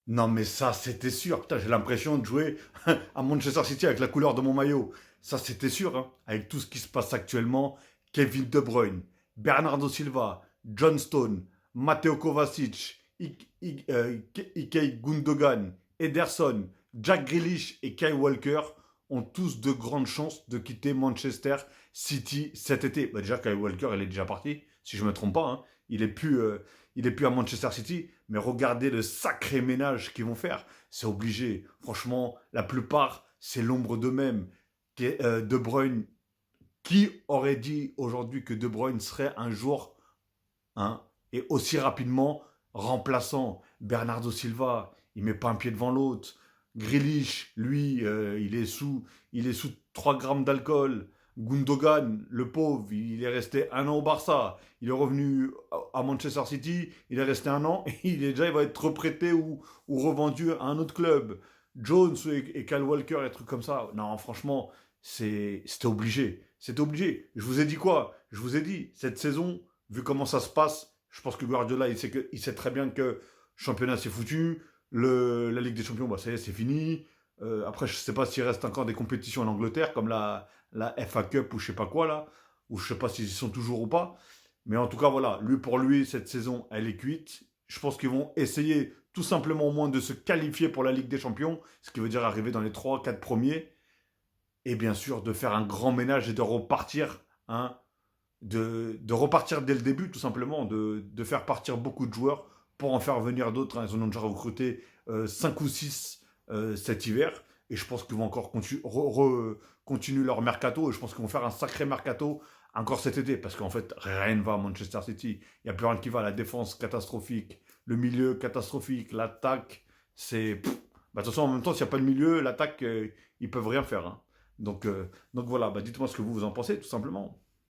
Non, mais ça, c'était sûr. Putain, j'ai l'impression de jouer à Manchester City avec la couleur de mon maillot. Ça, c'était sûr, hein. Avec tout ce qui se passe actuellement. Kevin De Bruyne, Bernardo Silva, John Stone, Matteo Kovacic, Ilkay Gundogan, Ederson, Jack Grealish et Kyle Walker ont tous de grandes chances de quitter Manchester City cet été. Bah déjà, Kyle Walker, il est déjà parti, si je ne me trompe pas, hein. Il est plus à Manchester City. Mais regardez le sacré ménage qu'ils vont faire. C'est obligé. Franchement, la plupart, c'est l'ombre d'eux-mêmes. De Bruyne, qui aurait dit aujourd'hui que De Bruyne serait un jour, hein, et aussi rapidement remplaçant Bernardo Silva? Il met pas un pied devant l'autre. Grealish, lui, il est sous 3 grammes d'alcool. Gundogan, le pauvre, il est resté un an au Barça. Il est revenu à Manchester City. Il est resté un an et il va être reprêté ou revendu à un autre club. Jones et Kyle Walker et trucs comme ça. Non, franchement, c'était obligé. C'était obligé. Je vous ai dit quoi? Je vous ai dit, cette saison, vu comment ça se passe, je pense que Guardiola, il sait très bien que le championnat c'est foutu, la Ligue des Champions, bah, ça y est, c'est fini. Après, je sais pas s'il reste encore des compétitions en Angleterre, comme la FA Cup ou je sais pas quoi, là, ou je sais pas s'ils y sont toujours ou pas. Mais en tout cas, voilà, lui pour lui, cette saison, elle est cuite. Je pense qu'ils vont essayer tout simplement au moins de se qualifier pour la Ligue des Champions, ce qui veut dire arriver dans les trois quatre premiers, et bien sûr de faire un grand ménage et de repartir, hein, de repartir dès le début, tout simplement, de faire partir beaucoup de joueurs pour en faire venir d'autres, hein. Ils en ont déjà recruté 5 ou 6 cet hiver. Et je pense qu'ils vont encore continuer leur mercato. Et je pense qu'ils vont faire un sacré mercato encore cet été. Parce qu'en fait, rien ne va à Manchester City. Il n'y a plus rien qui va. La défense catastrophique. Le milieu catastrophique. L'attaque, c'est... Bah, de toute façon, en même temps, s'il n'y a pas de milieu, l'attaque, ils peuvent rien faire, hein. Donc voilà, bah, dites-moi ce que vous en pensez, tout simplement.